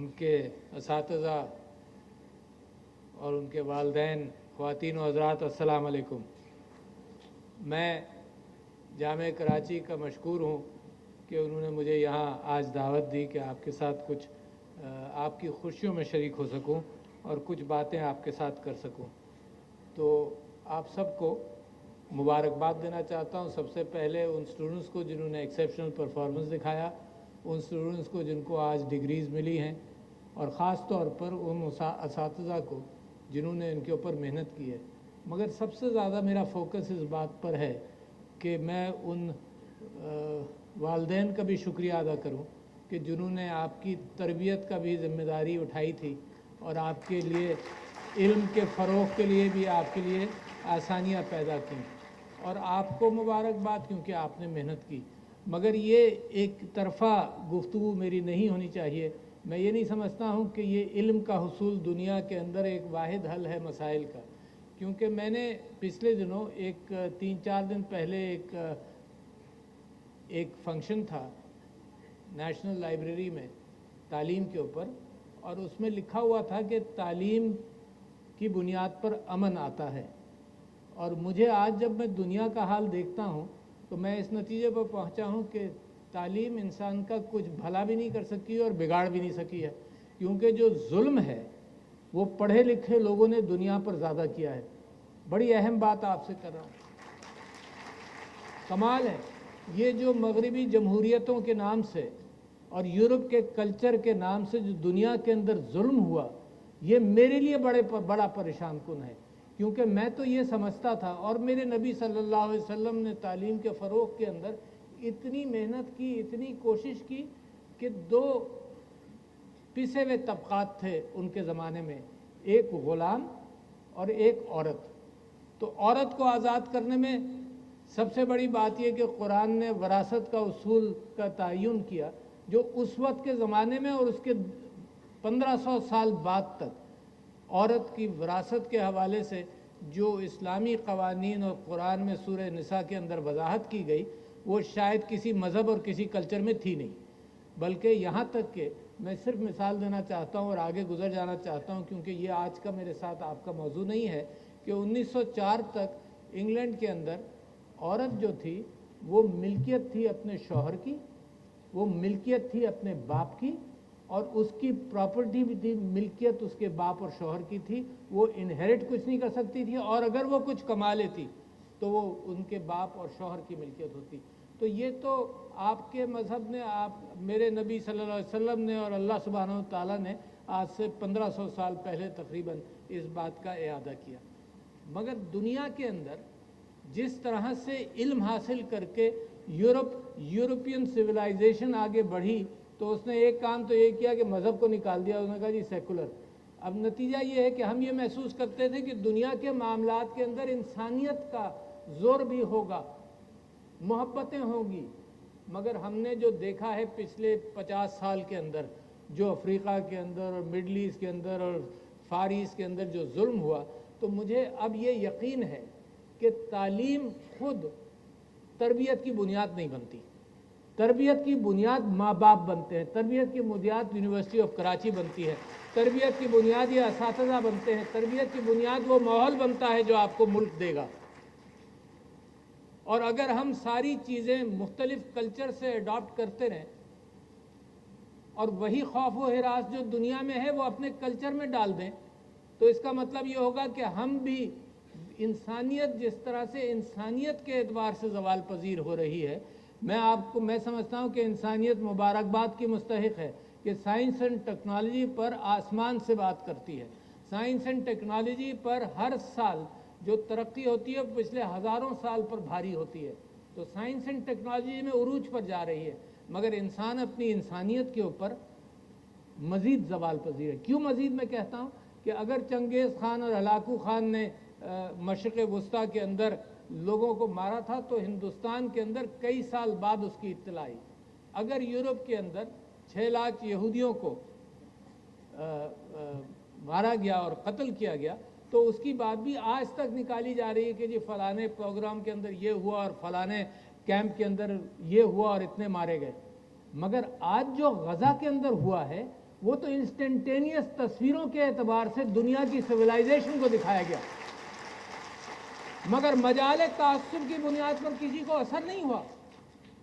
उनके असातिज़ा और उनके वालिदैन, ख़वातीन व हज़रात, अस्सलाम अलैकुम। मैं जामे कराची का मशकूर हूँ कि उन्होंने मुझे यहाँ आज दावत दी कि आपके साथ कुछ आपकी खुशियों में शरीक हो सकूँ और कुछ बातें आपके साथ कर सकूँ। तो आप सबको मुबारकबाद देना चाहता हूँ। सबसे पहले उन स्टूडेंट्स को जिन्होंने एक्सेप्शनल परफॉर्मेंस दिखाया, उन स्टूडेंट्स को जिनको आज डिग्रीज़ मिली हैं, और ख़ास तौर पर उन असातिज़ा को जिन्होंने इनके ऊपर मेहनत की है। मगर सबसे ज़्यादा मेरा फोकस इस बात पर है कि मैं उन वालिदैन का भी शुक्रिया अदा करूं कि जिन्होंने आपकी तरबियत का भी ज़िम्मेदारी उठाई थी और आपके लिए इल्म के फ़रोग़ के लिए भी आपके लिए आसानियां पैदा की। और आपको मुबारकबाद क्योंकि आपने मेहनत की। मगर ये एक तरफ़ा गुफ्तगू मेरी नहीं होनी चाहिए। मैं ये नहीं समझता हूँ कि ये इल्म का हुसूल दुनिया के अंदर एक वाहिद हल है मसाइल का। क्योंकि मैंने पिछले दिनों 3-4 दिन पहले एक फंक्शन था नेशनल लाइब्रेरी में तालीम के ऊपर, और उसमें लिखा हुआ था कि तालीम की बुनियाद पर अमन आता है। और मुझे आज जब मैं दुनिया का हाल देखता हूँ तो मैं इस नतीजे पर पहुँचा हूँ कि तालीम इंसान का कुछ भला भी नहीं कर सकी और बिगाड़ भी नहीं सकी है। क्योंकि जो जुल्म है वो पढ़े लिखे लोगों ने दुनिया पर ज़्यादा किया है। बड़ी अहम बात आपसे कर रहा हूँ, कमाल है ये जो मगरबी जमहूरियतों के नाम से और यूरोप के कल्चर के नाम से जो दुनिया के अंदर जुल्म हुआ, ये मेरे लिए बड़ा परेशान कुन है। क्योंकि मैं तो ये समझता था, और मेरे नबी सल्लल्लाहु अलैहि वसल्लम ने तालीम के फ़रोग़ के अंदर इतनी मेहनत की, इतनी कोशिश की कि 2 पिसे हुए तबक़ात थे उनके ज़माने में, एक ग़ुलाम और एक औरत। तो औरत को आज़ाद करने में सबसे बड़ी बात यह कि कुरान ने वरासत का उसूल का तयन किया, जो उस वक्त के ज़माने में और उसके 1500 साल बाद तक औरत की वरासत के हवाले से जो इस्लामी क़वानीन और कुरान में सूरह निसा के अंदर वजाहत की गई, वो शायद किसी मज़हब और किसी कल्चर में थी नहीं। बल्कि यहाँ तक कि मैं सिर्फ मिसाल देना चाहता हूँ और आगे गुजर जाना चाहता हूँ, क्योंकि ये आज का मेरे साथ आपका मौजू नहीं है, कि 1904 तक इंग्लैंड के अंदर औरत जो थी वो मिल्कियत थी अपने शौहर की, वो मिल्कियत थी अपने बाप की, और उसकी प्रॉपर्टी भी थी, मिल्कियत उसके बाप और शौहर की थी। वो इनहेरिट कुछ नहीं कर सकती थी, और अगर वो कुछ कमा लेती तो वो उनके बाप और शौहर की मिल्कियत होती। तो ये तो आपके मज़हब ने, आप मेरे नबी सल्लल्लाहु अलैहि वसल्लम ने और अल्लाह सुब्हानहू तआला ने आज से 1500 साल पहले तकरीबन इस बात का इआदा किया। मगर दुनिया के अंदर जिस तरह से इल्म हासिल करके यूरोपियन सिविलाइजेशन आगे बढ़ी, तो उसने एक काम तो ये किया कि मज़हब को निकाल दिया। उसने कहा जी सेकुलर। अब नतीजा ये है कि हम ये महसूस करते थे कि दुनिया के मामलात के अंदर इंसानियत का ज़ोर भी होगा, मोहब्बतें होंगी। मगर हमने जो देखा है पिछले 50 साल के अंदर, जो अफ्रीका के अंदर और मिडल ईस्ट के अंदर और फार ईस्ट के अंदर जो जुल्म हुआ, तो मुझे अब ये यकीन है कि तालीम खुद तरबियत की बुनियाद नहीं बनती। तरबियत की बुनियाद माँ बाप बनते हैं, तरबियत की बुनियाद यूनिवर्सिटी ऑफ कराची बनती है, तरबियत की बुनियाद ये असातिज़ा बनते हैं, तरबियत की बुनियाद वो माहौल बनता है जो आपको मुल्क देगा। और अगर हम सारी चीज़ें मुख्तलिफ कल्चर से अडॉप्ट करते रहें और वही खौफ व हिरास जो दुनिया में है वो अपने कल्चर में डाल दें, तो इसका मतलब ये होगा कि हम भी इंसानियत, जिस तरह से इंसानियत के एतबार से ज़वाल पजीर हो रही है, मैं समझता हूँ कि इंसानियत मुबारकबाद की मुस्तहिक है कि साइंस एंड टेक्नोलॉजी पर आसमान से बात करती है। साइंस एंड टेक्नोलॉजी पर हर साल जो तरक्की होती है पिछले हज़ारों साल पर भारी होती है। तो साइंस एंड टेक्नोलॉजी में उरूज पर जा रही है, मगर इंसान अपनी इंसानियत के ऊपर मज़ीद ज़वाल पजीर है। क्यों मज़ीद मैं कहता हूँ कि अगर चंगेज़ खान और हलाकू खान ने मशरिक़ वस्ता के अंदर लोगों को मारा था, तो हिंदुस्तान के अंदर कई साल बाद उसकी इत्तला आई। अगर यूरोप के अंदर 6 लाख यहूदियों को मारा गया और कत्ल किया गया, तो उसकी बात भी आज तक निकाली जा रही है कि जी फलाने प्रोग्राम के अंदर ये हुआ और फलाने कैंप के अंदर ये हुआ और इतने मारे गए। मगर आज जो गज़ा के अंदर हुआ है वो तो इंस्टेंटेनियस तस्वीरों के एतबार से दुनिया की सिविलाइजेशन को दिखाया गया, मगर मजाल तासुब की बुनियाद पर किसी को असर नहीं हुआ।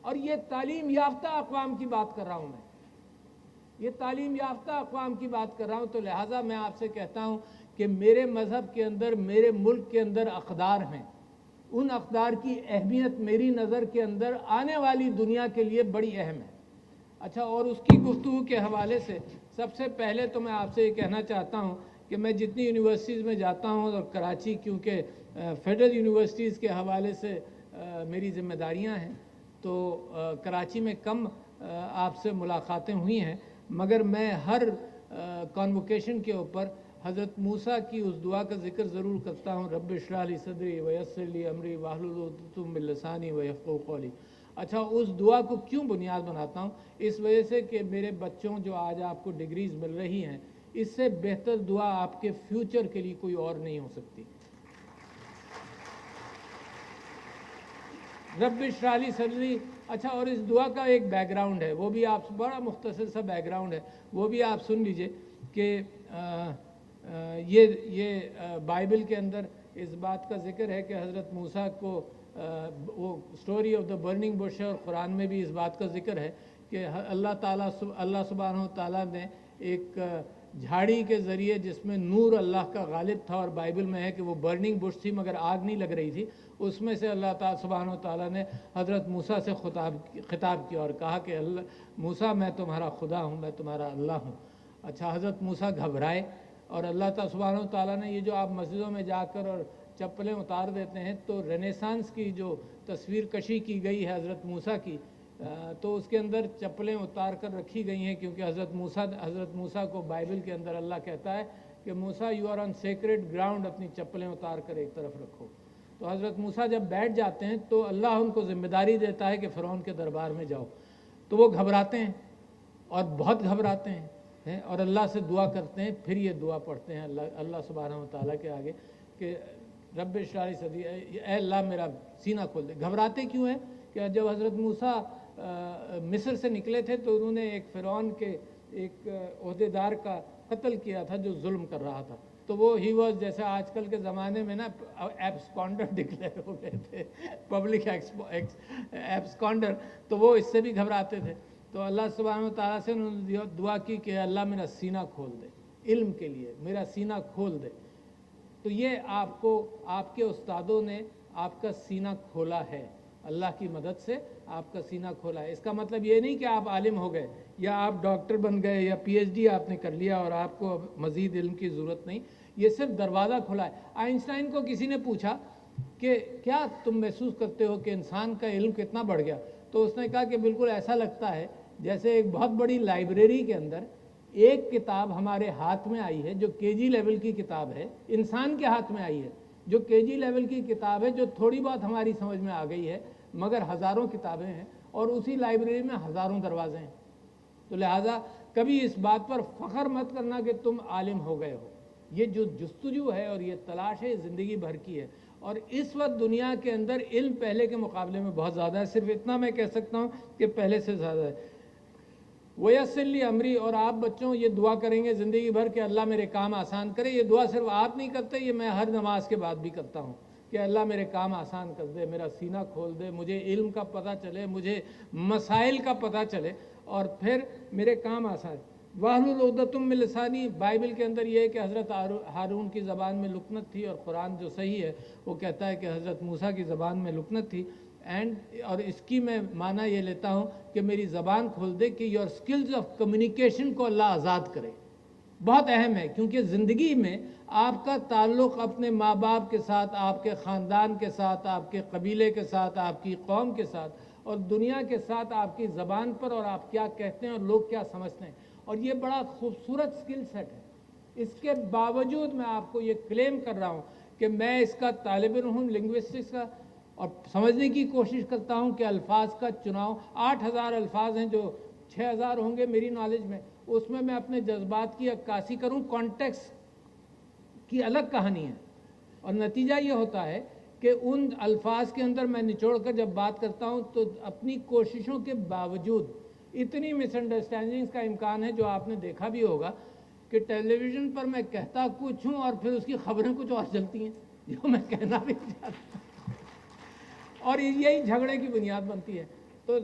और ये तालीम याफ्ता अक़वाम की बात कर रहा हूँ मैं, ये तालीम याफ्ता अक़वाम की बात कर रहा हूँ। तो लिहाजा मैं आपसे कहता हूँ कि मेरे मज़हब के अंदर, मेरे मुल्क के अंदर अक़दार हैं, उन अक़दार की अहमियत मेरी नज़र के अंदर आने वाली दुनिया के लिए बड़ी अहम है। अच्छा, और उसकी गुफ्तगू के हवाले से सबसे पहले तो मैं आपसे ये कहना चाहता हूँ कि मैं जितनी यूनिवर्सिटीज़ में जाता हूँ, और कराची क्योंकि फेडरल यूनिवर्सिटीज़ के हवाले से मेरी ज़िम्मेदारियाँ हैं, तो कराची में कम आपसे मुलाकातें हुई हैं, मगर मैं हर कॉन्वोकेशन के ऊपर हज़रत मूसा की उस दुआ का ज़िक्र ज़रूर करता हूँ, रब्बि इश्रह ली सदरी व यस्सिर ली अमरी वाहलुल उक़दतम मिन लिसानी व यफ़क़हू क़ौली। अच्छा, उस दुआ को क्यों बुनियाद बनाता हूँ? इस वजह से कि मेरे बच्चों, जो आज आपको डिग्रीज़ मिल रही हैं, इससे बेहतर दुआ आपके फ्यूचर के लिए कोई और नहीं हो सकती। रब्बि इश्रह ली सदरी। अच्छा, और इस दुआ का एक बैकग्राउंड है, वो भी आप, बड़ा मुख्तसर सा बैकग्राउंड है, वो भी आप सुन लीजिए कि ये बाइबल के अंदर इस बात का जिक्र है कि हज़रत मूसा को वो story of the burning Bush है, और कुरान में भी इस बात का जिक्र है कि अल्लाह सुब्हानहू तआला ने एक झाड़ी के ज़रिए, जिसमें नूर अल्लाह का गालिब था, और बाइबल में है कि वो बर्निंग बुश थी मगर आग नहीं लग रही थी, उसमें से अल्लाह सुब्हानहू तआला ने हज़रत मूसा से खिताब किया और कहा कि अल्लाह मूसा, मैं तुम्हारा खुदा हूँ, मैं तुम्हारा अल्लाह हूँ। अच्छा, हज़रत मूसा घबराए, और अल्लाह सुब्हानहू तआला ने, ये जो आप मस्जिदों में जाकर और चप्पलें उतार देते हैं, तो रेनेसांस की जो तस्वीर कशी की गई है हज़रत मूसा की, तो उसके अंदर चप्पलें उतार कर रखी गई हैं, क्योंकि हज़रत मूसा को बाइबल के अंदर अल्लाह कहता है कि Musa, you are on sacred ground, अपनी चप्पलें उतार कर एक तरफ रखो। तो हज़रत मूसा जब बैठ जाते हैं तो अल्लाह उनको ज़िम्मेदारी देता है कि फ़िरौन के दरबार में जाओ। तो वो घबराते हैं, और बहुत घबराते हैं, और अल्लाह से दुआ करते हैं। फिर ये दुआ पढ़ते हैं अल्लाह सुब्हानहू व तआला के आगे कि रब्बि इश्रह ली सदरी, ए अल्लाह मेरा सीना खोल दे। घबराते क्यों हैं? कि जब हज़रत मूसा मिस्र से निकले थे तो उन्होंने एक फ़िरौन के एक ओहदेदार का कत्ल किया था जो जुल्म कर रहा था। तो वो ही वॉज, जैसे आजकल के ज़माने में ना एब्सकॉन्डर डिक्लेयर हो गए थे, पब्लिक एब्सकॉन्डर, तो वो इससे भी घबराते थे। तो अल्लाह सुब्हानहू तआला से उन्होंने दुआ की कि अल्लाह मेरा सीना खोल दे, इल्म के लिए मेरा सीना खोल दे। तो ये आपको, आपके उस्तादों ने आपका सीना खोला है, अल्लाह की मदद से आपका सीना खोला है। इसका मतलब ये नहीं कि आप आलिम हो गए, या आप डॉक्टर बन गए, या PhD आपने कर लिया और आपको अब मज़ीद इल्म की ज़रूरत नहीं। ये सिर्फ दरवाज़ा खुला है। आइंस्टाइन को किसी ने पूछा कि क्या तुम महसूस करते हो कि इंसान का इल्म कितना बढ़ गया? तो उसने कहा कि बिल्कुल ऐसा लगता है जैसे एक बहुत बड़ी लाइब्रेरी के अंदर एक किताब हमारे हाथ में आई है, जो KG लेवल की किताब है, इंसान के हाथ में आई है, जो KG लेवल की किताब है, जो थोड़ी बहुत हमारी समझ में आ गई है, मगर हज़ारों किताबें हैं, और उसी लाइब्रेरी में हज़ारों दरवाजे हैं। तो लिहाजा कभी इस बात पर फ़ख्र मत करना कि तुम आलिम हो गए हो। ये जो जुस्तजू है और ये तलाश है, ज़िंदगी भर की है, और इस वक्त दुनिया के अंदर इल्म पहले के मुकाबले में बहुत ज़्यादा है। सिर्फ इतना मैं कह सकता हूँ कि पहले से ज़्यादा है। वयस्सिर ली अमरी, और आप बच्चों ये दुआ करेंगे ज़िंदगी भर कि अल्लाह मेरे काम आसान करे। ये दुआ सिर्फ आप नहीं करते, ये मैं हर नमाज के बाद भी करता हूँ कि अल्लाह मेरे काम आसान कर दे, मेरा सीना खोल दे, मुझे इल्म का पता चले, मुझे मसाइल का पता चले, और फिर मेरे काम आसान। वाहलुल उक़दतम मिन लिसानी, बाइबल के अंदर ये है कि हज़रत हारून की ज़बान में लुकनत थी, और कुरान जो सही है वो कहता है कि हज़रत मूसा की ज़बान में लुकनत थी। और इसकी मैं माना ये लेता हूँ कि मेरी ज़बान खोल दे कि योर स्किल्स ऑफ कम्युनिकेशन को अल्लाह आज़ाद करे। बहुत अहम है, क्योंकि ज़िंदगी में आपका ताल्लुक़ अपने माँ बाप के साथ, आपके ख़ानदान के साथ, आपके कबीले के साथ, आपकी कौम के साथ, और दुनिया के साथ आपकी ज़बान पर, और आप क्या कहते हैं और लोग क्या समझते हैं। और ये बड़ा खूबसूरत स्किल सेट है। इसके बावजूद मैं आपको ये क्लेम कर रहा हूँ कि मैं इसका तालिब इल्म हूँ, लिंग्विस्टिक्स का, और समझने की कोशिश करता हूँ कि अल्फाज का चुनाव, 8000 अल्फाज हैं, जो 6000 होंगे मेरी नॉलेज में, उसमें मैं अपने जज्बात की अक्कासी करूँ। कॉन्टेक्स्ट की अलग कहानी है, और नतीजा ये होता है कि उन अल्फाज के अंदर मैं निचोड़ कर जब बात करता हूँ तो अपनी कोशिशों के बावजूद इतनी मिसअंडरस्टैंडिंग्स का इम्कान है, जो आपने देखा भी होगा कि टेलीविज़न पर मैं कहता कुछ हूँ और फिर उसकी खबरें कुछ और चलती हैं जो मैं कहना भी नहीं चाहता, और यही झगड़े की बुनियाद बनती है। तो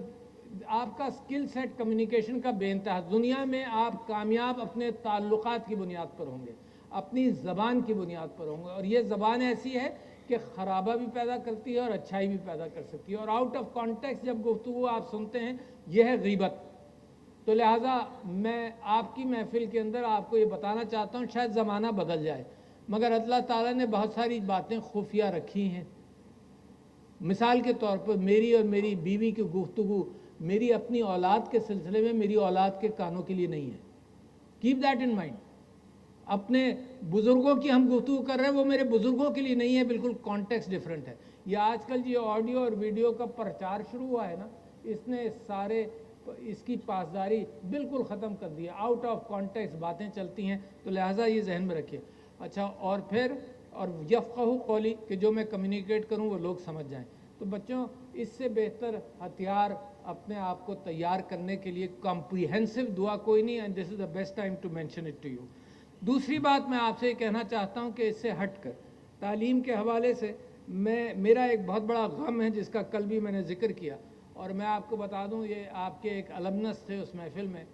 आपका स्किल सेट कम्युनिकेशन का बेइंतहा, दुनिया में आप कामयाब अपने ताल्लुकात की बुनियाद पर होंगे, अपनी ज़बान की बुनियाद पर होंगे, और ये ज़बान ऐसी है कि ख़राबा भी पैदा करती है और अच्छाई भी पैदा कर सकती है। और आउट ऑफ कॉन्टेक्स्ट जब गुफ्तगू आप सुनते हैं, यह है गीबत। तो लिहाजा मैं आपकी महफिल के अंदर आपको ये बताना चाहता हूँ, शायद ज़माना बदल जाए मगर अल्लाह ताला ने बहुत सारी बातें खुफिया रखी हैं। मिसाल के तौर पर मेरी और मेरी बीवी की गुफ्तगू मेरी अपनी औलाद के सिलसिले में मेरी औलाद के कानों के लिए नहीं है। Keep that in mind. अपने बुज़ुर्गों की हम गुफ्तगू कर रहे हैं, वो मेरे बुज़ुर्गों के लिए नहीं है, बिल्कुल कॉन्टेक्स्ट डिफरेंट है। ये आजकल जो ऑडियो और वीडियो का प्रचार शुरू हुआ है ना, इसने सारे इसकी पासदारी बिल्कुल ख़त्म कर दिया। आउट ऑफ कॉन्टेक्स्ट बातें चलती हैं, तो लिहाजा ये जहन में रखिए। अच्छा, और फिर और यफ़क़हू क़ौली, कि जो मैं कम्युनिकेट करूं वो लोग समझ जाएं। तो बच्चों, इससे बेहतर हथियार अपने आप को तैयार करने के लिए कॉम्प्रिहेंसिव दुआ कोई नहीं, and this is the best time to mention it to you. दूसरी बात मैं आपसे ये कहना चाहता हूँ कि इससे हटकर तालीम के हवाले से मेरा एक बहुत बड़ा गम है, जिसका कल भी मैंने जिक्र किया, और मैं आपको बता दूं, ये आपके एक अलमनस थे उस महफिल में,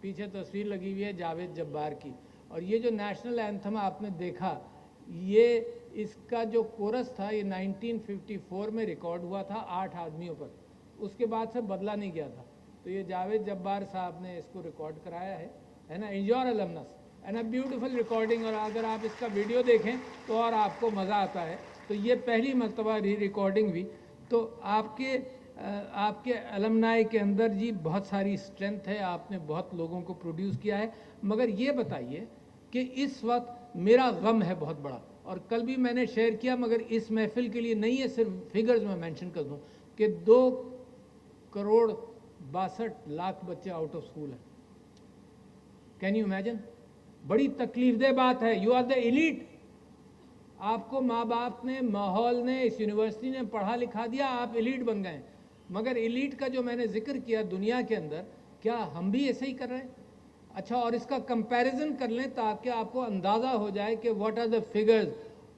पीछे तस्वीर लगी हुई है जावेद जब्बार की, और ये जो नेशनल एंथम आपने देखा, ये इसका जो कोरस था ये 1954 में रिकॉर्ड हुआ था 8 आदमियों पर, उसके बाद से बदला नहीं गया था। तो ये जावेद जब्बार साहब ने इसको रिकॉर्ड कराया है ना, इंजॉय अलमनस एंड अ ब्यूटीफुल रिकॉर्डिंग। और अगर आप इसका वीडियो देखें तो और आपको मज़ा आता है। तो ये पहली मरतबा रिकॉर्डिंग हुई। तो आपके अलमनाई के अंदर जी बहुत सारी स्ट्रेंथ है, आपने बहुत लोगों को प्रोड्यूस किया है। मगर ये बताइए कि इस वक्त मेरा गम है बहुत बड़ा, और कल भी मैंने शेयर किया, मगर इस महफिल के लिए नहीं है, सिर्फ फिगर्स में मेंशन कर दूं कि 2,62,00,000 बच्चे आउट ऑफ स्कूल हैं। Can you imagine? बड़ी तकलीफदेह बात है। You are the elite. आपको माँ बाप ने, माहौल ने, इस यूनिवर्सिटी ने पढ़ा लिखा दिया, आप एलीट बन गए। मगर एलीट का जो मैंने जिक्र किया दुनिया के अंदर, क्या हम भी ऐसे ही कर रहे हैं? अच्छा, और इसका कंपैरिजन कर लें ताकि आपको अंदाज़ा हो जाए कि what are the figures,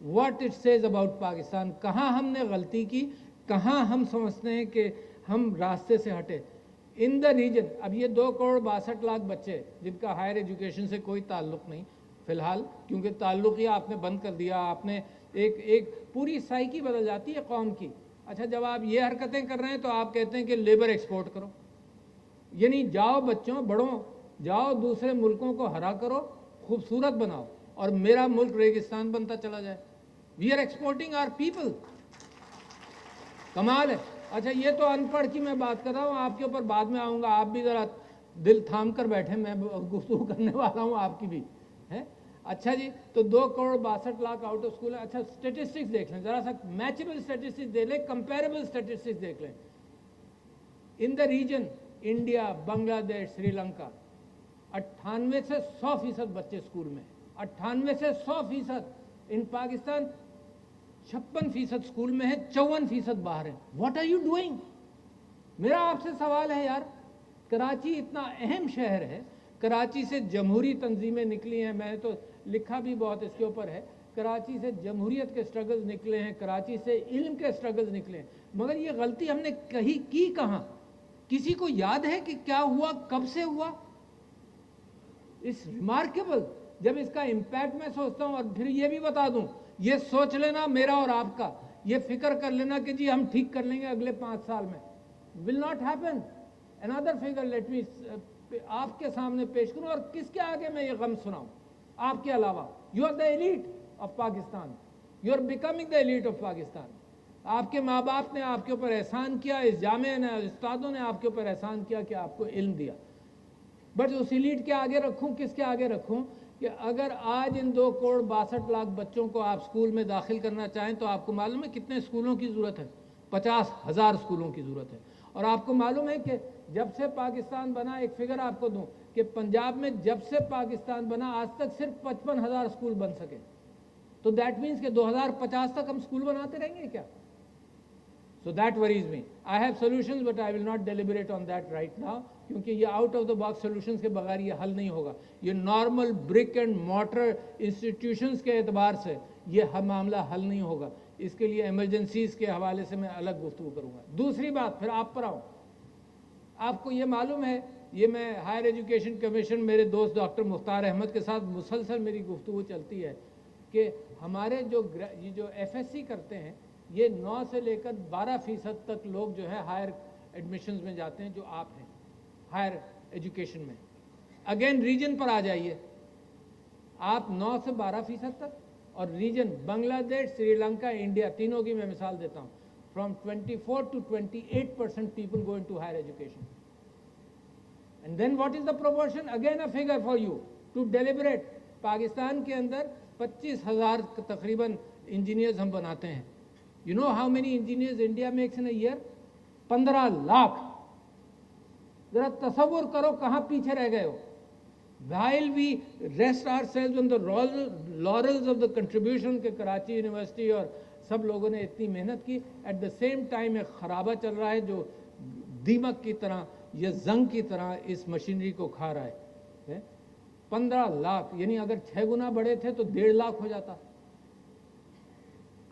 what it says about Pakistan. कहाँ हमने गलती की, कहाँ हम समझते हैं कि हम रास्ते से हटे। इन द रीजन, अब ये 2,62,00,000 बच्चे जिनका हायर एजुकेशन से कोई ताल्लुक़ नहीं फ़िलहाल, क्योंकि ताल्लुक़ ही आपने बंद कर दिया, आपने एक पूरी साइकी बदल जाती है कौम की। अच्छा, जब आप ये हरकतें कर रहे हैं तो आप कहते हैं कि लेबर एक्सपोर्ट करो। यानी जाओ बच्चों, बढ़ो, जाओ दूसरे मुल्कों को हरा करो, खूबसूरत बनाओ, और मेरा मुल्क रेगिस्तान बनता चला जाए। We are exporting our people. कमाल है। अच्छा, ये तो अनपढ़ की मैं बात कर रहा हूँ, आपके ऊपर बाद में आऊँगा। आप भी ज़रा दिल थाम कर बैठे, मैं गुफ्तगू करने वाला हूँ आपकी भी है। अच्छा जी, तो 2,62,00,000 आउट ऑफ स्कूल है। अच्छा, स्टेटिस्टिक्स देख लें, ज़रा सा मैचेबल स्टेटिस्टिक्स देख लें, कंपेरेबल स्टेटिस्टिक्स देख लें। In the region India, Bangladesh, Sri Lanka, 98 से 100% बच्चे स्कूल में, 98 से 100%। इन पाकिस्तान 56% स्कूल में है, 54% बाहर है। What are you doing? मेरा आपसे सवाल है यार, कराची इतना अहम शहर है, कराची से जमहूरी तंजीमें निकली हैं, मैंने तो लिखा भी बहुत इसके ऊपर है। कराची से जमहूरियत के स्ट्रगल्स निकले हैं, कराची से इल्म के स्ट्रगल्स निकले हैं, मगर ये गलती हमने कहीं की कहाँ? किसी को याद है कि क्या हुआ, कब से हुआ? इस रिमार्केबल। जब इसका इम्पैक्ट मैं सोचता हूँ, और फिर ये भी बता दूँ, ये सोच लेना मेरा और आपका, ये फिक्र कर लेना कि जी हम ठीक कर लेंगे अगले 5 साल में, will not happen. Another figure let me आपके सामने पेश करूँ, और किसके आगे मैं ये गम सुनाऊँ आपके अलावा? You are the elite of Pakistan, you are becoming the elite of Pakistan. आपके माँ बाप ने आपके ऊपर एहसान किया, इस जामे ने, उस्तादों ने आपके ऊपर एहसान किया कि आपको इल्म दिया। बट उस एलीट के आगे रखूँ, किसके आगे रखूँ कि अगर आज इन 2,62,00,000 बच्चों को आप स्कूल में दाखिल करना चाहें तो आपको मालूम है कितने स्कूलों की ज़रूरत है? 50,000 स्कूलों की ज़रूरत है। और आपको मालूम है कि जब से पाकिस्तान बना, एक फिगर आपको दूं कि पंजाब में जब से पाकिस्तान बना आज तक सिर्फ 55,000 स्कूल बन सके। तो दैट मीन्स कि 2050 तक हम स्कूल बनाते रहेंगे क्या? So that worries me. I have solutions, but I will not deliberate on that right now, क्योंकि ये out of the box solutions के बगैर ये हल नहीं होगा. ये normal brick and mortar institutions के एतबार से ये मामला हल नहीं होगा. इसके लिए इमरजेंसीज के हवाले से मैं अलग गुफ्तगू करूँगा. दूसरी बात, फिर आप पर आऊँ. आपको ये मालूम है, ये मैं हायर एजुकेशन कमीशन, मेरे दोस्त डॉक्टर मुख्तार अहमद के साथ मुसलसल मेरी गुफ्तगू चलती है कि हमारे ये जो FSC करते हैं, ये 9 से लेकर 12% तक लोग जो है हायर एडमिशन्स में जाते हैं, जो आप हैं हायर एजुकेशन में. अगेन रीजन पर आ जाइए, आप 9 से 12% तक, और रीजन बांग्लादेश, श्रीलंका, इंडिया, तीनों की मैं मिसाल देता हूँ. From 24 to 28% people go into higher education. And then what is the proportion? Again a figure for you to deliberate. Pakistan के अंदर 25,000 तकरीबन इंजीनियर्स हम बनाते हैं. You know how many engineers India makes in a year? 15 lakh. जरा तसव्वुर करो कहाँ पीछे रह गए हो. While we rest ourselves on the laurels of the contribution के कराची यूनिवर्सिटी और सब लोगों ने इतनी मेहनत की, एट द सेम टाइम एक खराबा चल रहा है जो दीमक की तरह या जंग की तरह इस मशीनरी को खा रहा है. 15 लाख, यानी अगर 6 गुना बढ़े थे तो 1.5 लाख हो जाता.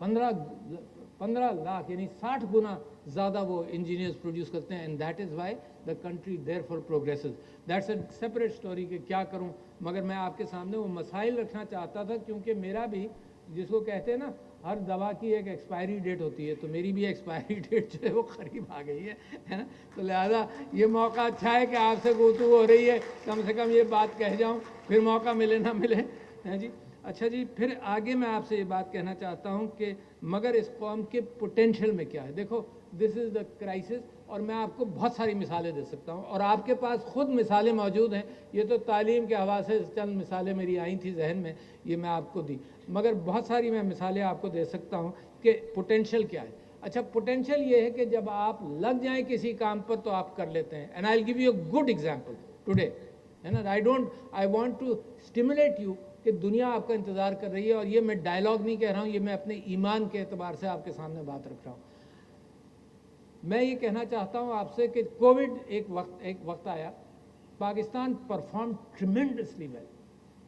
15 लाख यानी 60 गुना ज़्यादा वो इंजीनियर्स प्रोड्यूस करते हैं. And that is why the country therefore progresses. That's a separate story कि क्या करूं, मगर मैं आपके सामने वो मसाइल रखना चाहता था, क्योंकि मेरा भी, जिसको कहते हैं ना, हर दवा की एक एक्सपायरी डेट होती है, तो मेरी भी एक्सपायरी डेट जो है वो करीब आ गई है ना. तो लिहाजा ये मौका अच्छा है कि आपसे गुफ्तगू हो रही है, कम से कम ये बात कह जाऊं, फिर मौका मिले ना मिले, हैं जी. अच्छा जी, फिर आगे मैं आपसे ये बात कहना चाहता हूं कि मगर इस कौम के पोटेंशियल में क्या है. देखो, दिस इज़ द क्राइसिस, और मैं आपको बहुत सारी मिसालें दे सकता हूं, और आपके पास खुद मिसालें मौजूद हैं. ये तो तालीम के हवाले से चंद मिसालें मेरी आई थी जहन में, ये मैं आपको दी, मगर बहुत सारी मैं मिसालें आपको दे सकता हूं कि पोटेंशियल क्या है. अच्छा, पोटेंशियल ये है कि जब आप लग जाएं किसी काम पर तो आप कर लेते हैं. And I will give you a good example today, है ना. I want to stimulate you कि दुनिया आपका इंतज़ार कर रही है, और ये मैं डायलॉग नहीं कह रहा हूँ, ये मैं अपने ईमान के एतबार से आपके सामने बात रख रहा हूँ. मैं ये कहना चाहता हूँ आपसे कि कोविड एक वक्त आया, पाकिस्तान परफॉर्म ट्रिमेंडसली वेल.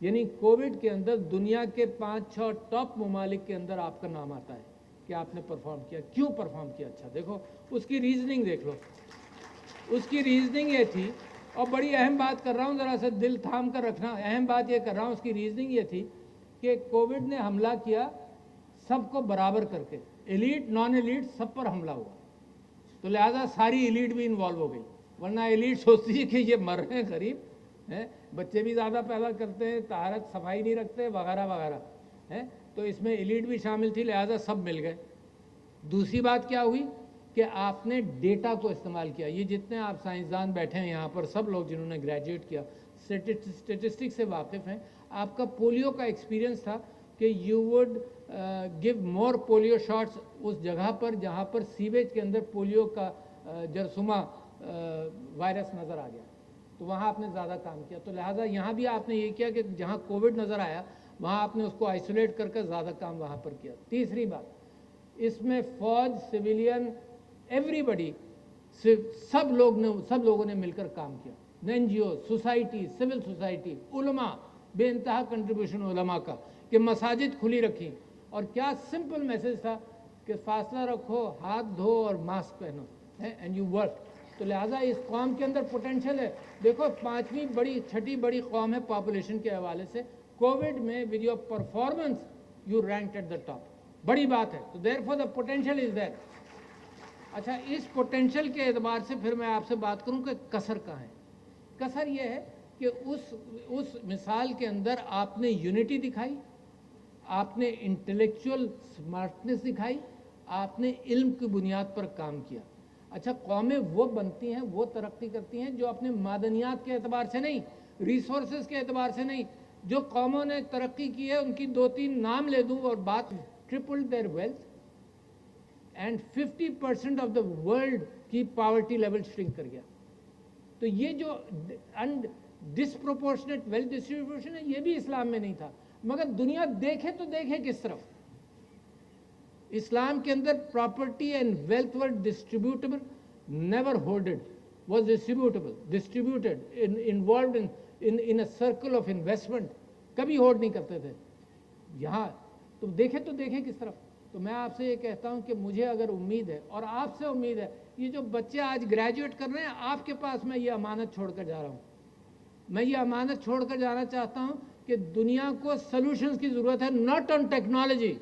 यानी कोविड के अंदर दुनिया के 5-6 टॉप ममालिक के अंदर आपका नाम आता है कि आपने परफॉर्म किया. क्यों परफॉर्म किया? अच्छा देखो, उसकी रीजनिंग देख लो. उसकी रीजनिंग ये थी, और बड़ी अहम बात कर रहा हूँ, ज़रा सा दिल थाम कर रखना, अहम बात ये कर रहा हूँ. उसकी रीजनिंग ये थी कि कोविड ने हमला किया सबको बराबर करके, एलीट नॉन एलीट सब पर हमला हुआ. तो लिहाजा सारी एलीट भी इन्वॉल्व हो गई, वरना एलीट सोचती है कि ये मर रहे हैं गरीब हैं, बच्चे भी ज़्यादा पैदा करते हैं, तहारत सफाई नहीं रखते, वगैरह वगैरह है. तो इसमें एलीट भी शामिल थी, लिहाजा सब मिल गए. दूसरी बात क्या हुई कि आपने डेटा को इस्तेमाल किया. ये जितने आप साइंसदान बैठे हैं यहाँ पर, सब लोग जिन्होंने ग्रेजुएट किया, स्टेटिस्टिक्स से वाकिफ़ हैं. आपका पोलियो का एक्सपीरियंस था कि you would give more polio shots उस जगह पर जहाँ पर सीवेज के अंदर पोलियो का जरसुमा वायरस नज़र आ गया, तो वहाँ आपने ज़्यादा काम किया. तो लिहाजा यहाँ भी आपने ये किया कि जहाँ कोविड नज़र आया वहाँ आपने उसको आइसोलेट करके ज़्यादा काम वहाँ पर किया. तीसरी बात, इसमें फ़ौज, सिविलियन, एवरीबडी, सब लोगों ने मिलकर काम किया. NGO, सोसाइटी, सिविल सोसाइटी, उलमा, बेइंतहा कंट्रीब्यूशन उलमा का, कि मसाजिद खुली रखी. और क्या सिंपल मैसेज था कि फासला रखो, हाथ धो और मास्क पहनो, एंड यू वर्क. तो लिहाजा इस कौम के अंदर पोटेंशियल है. देखो, 6ठी बड़ी कौम है पॉपुलेशन के हवाले से. कोविड में with your performance you ranked at the top. बड़ी बात है. तो therefore the potential is there. अच्छा, इस पोटेंशियल के एतबार से फिर मैं आपसे बात करूं कि कसर कहाँ है. कसर ये है कि उस मिसाल के अंदर आपने यूनिटी दिखाई, आपने इंटेलेक्चुअल स्मार्टनेस दिखाई, आपने इल्म की बुनियाद पर काम किया. अच्छा, कौमें वो बनती हैं, वो तरक्की करती हैं जो अपने मादनियात के एतबार से नहीं, रिसोर्सेज के एतबार से नहीं. जो कौमों ने तरक्की की है उनकी 2-3 नाम ले दूँ और बात, triple there wealth and 50% of the world की पॉवर्टी लेवल श्रिंक कर गया. तो ये जो डिस्प्रोपोर्शनेट वेल्थ डिस्ट्रीब्यूशन है, ये भी इस्लाम में नहीं था. मगर दुनिया देखे तो देखे किस तरफ. इस्लाम के अंदर property and wealth were distributable, never holded, was distributable, distributed, involved in a circle of investment, कभी होल्ड नहीं करते थे। यहाँ तुम देखें तो देखें किस तरफ। तो मैं आपसे ये कहता हूँ कि मुझे अगर उम्मीद है और आपसे उम्मीद है, ये जो बच्चे आज ग्रेजुएट कर रहे हैं, आपके पास मैं ये अमानत छोड़कर जा रहा हूँ। मैं ये अमानत छोड़कर जाना चाहता हूँ कि दुनिया को सॉल्यूशंस की ज़रूरत है, नॉट ऑन टेक्नोलॉजी।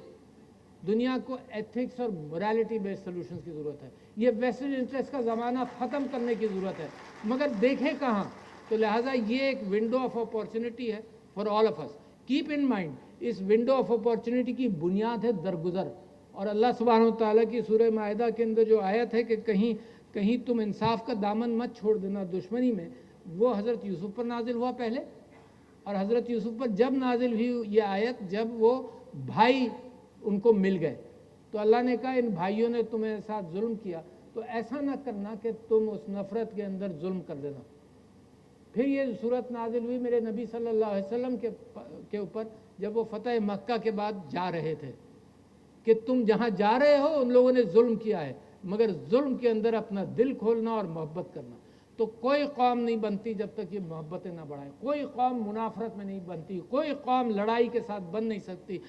दुनिया को एथिक्स और मोरालिटी बेस्ड सॉल्यूशंस की ज़रूरत है। ये वेस्टेड इंटरेस्ट का ज़माना ख़त्म करने की ज़रूरत है, मगर देखें कहाँ। तो लिहाजा ये एक विंडो ऑफ अपॉर्चुनिटी है for all of us. Keep in mind, इस विंडो ऑफ अपॉर्चुनिटी की बुनियाद है दरगुजर। और अल्लाह सुब्हानहू तआला की सूरह माइदा के अंदर जो आयत है कि कहीं कहीं तुम इंसाफ का दामन मत छोड़ देना दुश्मनी में, वो हज़रत यूसुफ पर नाजिल हुआ पहले। और हज़रत यूसुफ पर जब नाजिल हुई ये आयत, जब वो भाई उनको मिल गए, तो अल्लाह ने कहा इन भाइयों ने तुम्हें साथ जुल्म किया, तो ऐसा ना करना कि तुम उस नफ़रत के अंदर जुल्म कर देना। फिर ये सूरत नाजिल हुई मेरे नबी सल्लल्लाहु अलैहि वसल्लम के ऊपर, जब वो फतह मक्का के बाद जा रहे थे, कि तुम जहाँ जा रहे हो उन लोगों ने जुल्म किया है, मगर जुल्म के अंदर अपना दिल खोलना और मोहब्बत करना। तो कोई कौम नहीं बनती जब तक ये मोहब्बतें ना बढ़ाए, कोई कौम मुनाफरत में नहीं बनती, कोई कौम लड़ाई के साथ बन नहीं सकती।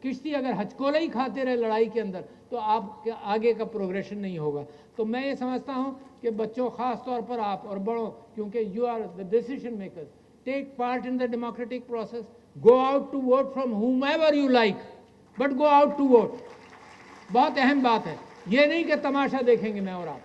किश्ती अगर हचकोला ही खाते रहे लड़ाई के अंदर, तो आपके आगे का प्रोग्रेशन नहीं होगा। तो मैं ये समझता हूँ कि बच्चों, ख़ास तौर पर आप और बड़ों, क्योंकि you are the decision makers, take part in the democratic process, go out to vote from whomever you like, but go out to vote. बहुत अहम बात है, ये नहीं कि तमाशा देखेंगे मैं और आप,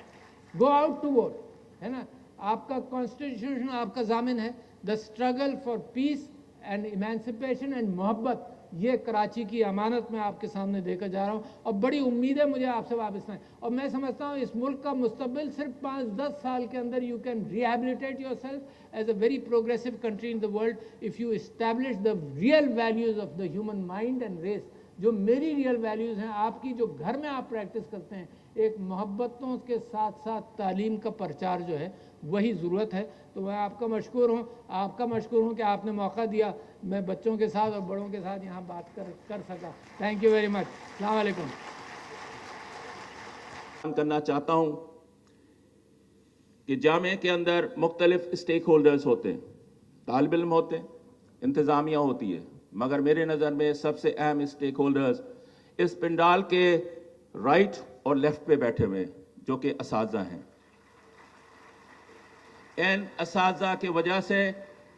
गो आउट टू वोट, है ना। आपका कॉन्स्टिट्यूशन आपका जामिन है। The struggle for piece and emancipation and मोहब्बत, ये कराची की अमानत मैं आपके सामने देकर जा रहा हूँ, और बड़ी उम्मीद है मुझे आपसे वाबस्ता है। और मैं समझता हूँ इस मुल्क का मुस्तकबिल सिर्फ 5-10 साल के अंदर you can rehabilitate yourself as a very progressive country in the world if you establish the real values of the human mind and race. जो मेरी रियल वैल्यूज़ हैं, आपकी जो घर में आप प्रैक्टिस करते हैं, एक मोहब्बतों के साथ साथ तालीम का प्रचार जो है वही ज़रूरत है। तो मैं आपका मशकूर हूँ, कि आपने मौका दिया, मैं बच्चों के साथ और बड़ों के साथ यहाँ बात कर सका। Thank you very much. अस्सलाम वालेकुम। करना चाहता हूँ कि जामे के अंदर मुख्तलिफ स्टेक होल्डर्स होते हैं, तालिब इल्म होते हैं, इंतज़ामिया होती है, मगर मेरे नज़र में सबसे अहम स्टेक होल्डर्स इस पंडाल के राइट और लेफ्ट पे बैठे हुए जो कि असातिज़ा हैं। इन असातिज़ा की वजह से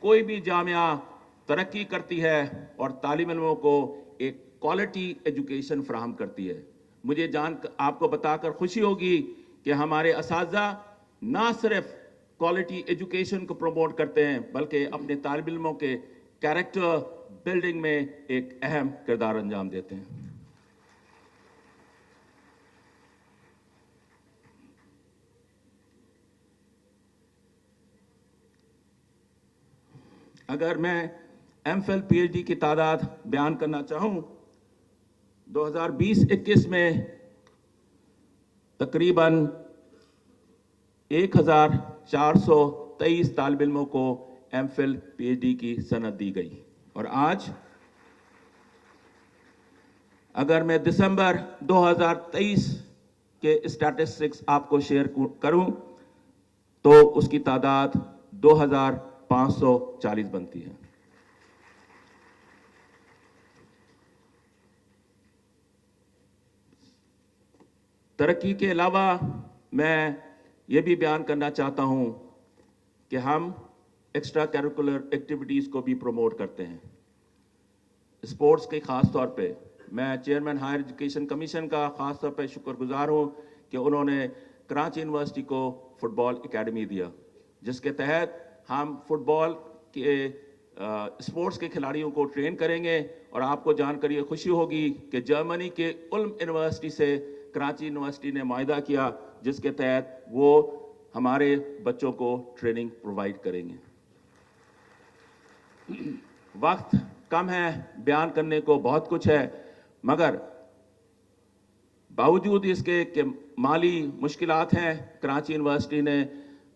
कोई भी जामिया तरक्की करती है और तालिब इल्मों को एक क्वालिटी एजुकेशन फराहम करती है। मुझे आपको बताकर खुशी होगी कि हमारे असातिज़ा ना सिर्फ क्वालिटी एजुकेशन को प्रमोट करते हैं, बल्कि अपने तालिब इल्मों के कैरेक्टर बिल्डिंग में एक अहम किरदार अंजाम देते हैं। अगर मैं एमफिल पीएचडी की तादाद बयान करना चाहूं, 2020-21 में तकरीबन 1423 तालिब इल्मों को एमफिल पीएचडी की सनद दी गई। और आज अगर मैं दिसंबर 2023 के स्टैटिस्टिक्स आपको शेयर करूं, तो उसकी तादाद 2540 बनती है। तरक्की के अलावा मैं ये भी बयान करना चाहता हूं कि हम एक्स्ट्रा करिकुलर एक्टिविटीज़ को भी प्रमोट करते हैं। स्पोर्ट्स के ख़ास तौर पे मैं चेयरमैन हायर एजुकेशन कमीशन का ख़ास तौर पे शुक्रगुजार हूं कि उन्होंने कराची यूनिवर्सिटी को फुटबॉल एकेडमी दिया, जिसके तहत हम फुटबॉल के स्पोर्ट्स के खिलाड़ियों को ट्रेन करेंगे। और आपको जानकर ये खुशी होगी कि जर्मनी के उल्म यूनिवर्सिटी से कराची यूनिवर्सिटी ने मुआहदा किया, जिसके तहत वो हमारे बच्चों को ट्रेनिंग प्रोवाइड करेंगे। वक्त कम है, बयान करने को बहुत कुछ है, मगर बावजूद इसके कि माली मुश्किलात हैं, कराची यूनिवर्सिटी ने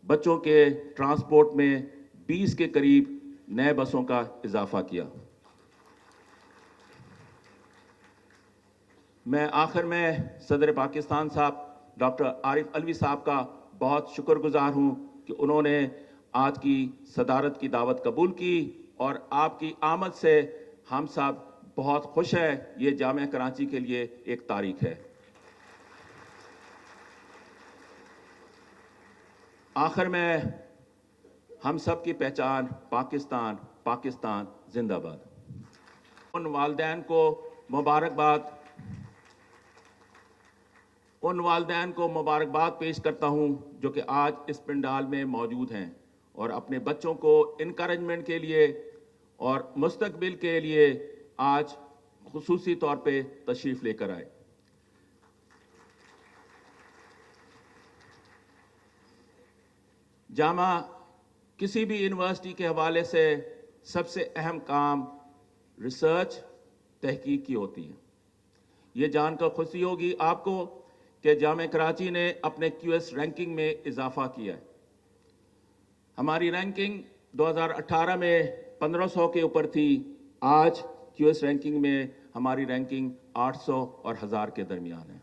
बच्चों के ट्रांसपोर्ट में 20 के करीब नए बसों का इजाफा किया। میں آخر میں صدر پاکستان صاحب ڈاکٹر عارف علوی صاحب کا بہت شکر گزار ہوں کہ انہوں نے آج کی صدارت کی دعوت قبول کی اور آپ کی آمد سے ہم سب بہت خوش ہیں. یہ جامعہ کراچی کے لیے ایک تاریخ ہے. آخر میں ہم سب کی پہچان پاکستان، پاکستان زندہ باد. ان والدین کو مبارکباد پیش کرتا ہوں جو کہ آج اس پنڈال میں موجود ہیں اور اپنے بچوں کو انکریجمنٹ کے لیے اور مستقبل کے لیے آج خصوصی طور پہ تشریف لے کر آئے. جامعہ کسی بھی یونیورسٹی کے حوالے سے سب سے اہم کام ریسرچ تحقیق کی ہوتی ہے. یہ جان کر خوشی ہوگی آپ کو کہ جامعہ کراچی نے اپنے کیو ایس رینکنگ میں اضافہ کیا ہے. ہماری رینکنگ 2018 میں 1500 کے اوپر تھی. آج کیو ایس رینکنگ میں ہماری رینکنگ 800 اور 1000 کے درمیان ہے.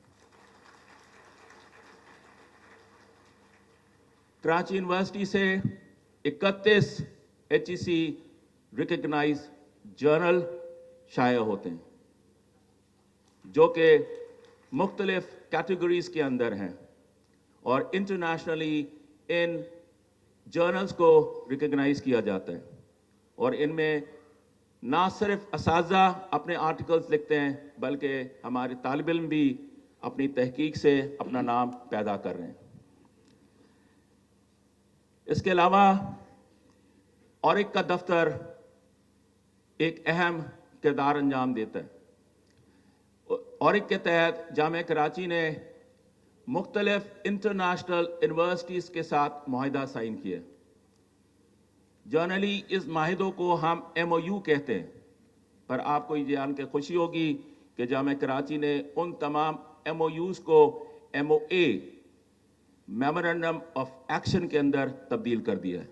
کراچی یونیورسٹی سے 31 HEC ریکگنائز جرنل شائع ہوتے ہیں جو کہ مختلف کیٹیگریز کے اندر ہیں اور انٹرنیشنلی ان جرنلز کو ریکگنائز کیا جاتا ہے. اور ان میں نہ صرف اساتذہ اپنے آرٹیکلز لکھتے ہیں بلکہ ہمارے طالب علم بھی اپنی تحقیق سے اپنا نام پیدا کر رہے ہیں. اس کے علاوہ اورک کا دفتر ایک اہم کردار انجام دیتا ہے. اورک کے تحت جامعہ کراچی نے مختلف انٹرنیشنل یونیورسٹیز کے ساتھ معاہدہ سائن کیا. جنرلی اس معاہدوں کو ہم MOU کہتے ہیں، پر آپ کو یہ جان کے خوشی ہوگی کہ جامعہ کراچی نے ان تمام MOUs کو MOA میمورنڈم آف ایکشن کے اندر تبدیل کر دیا ہے.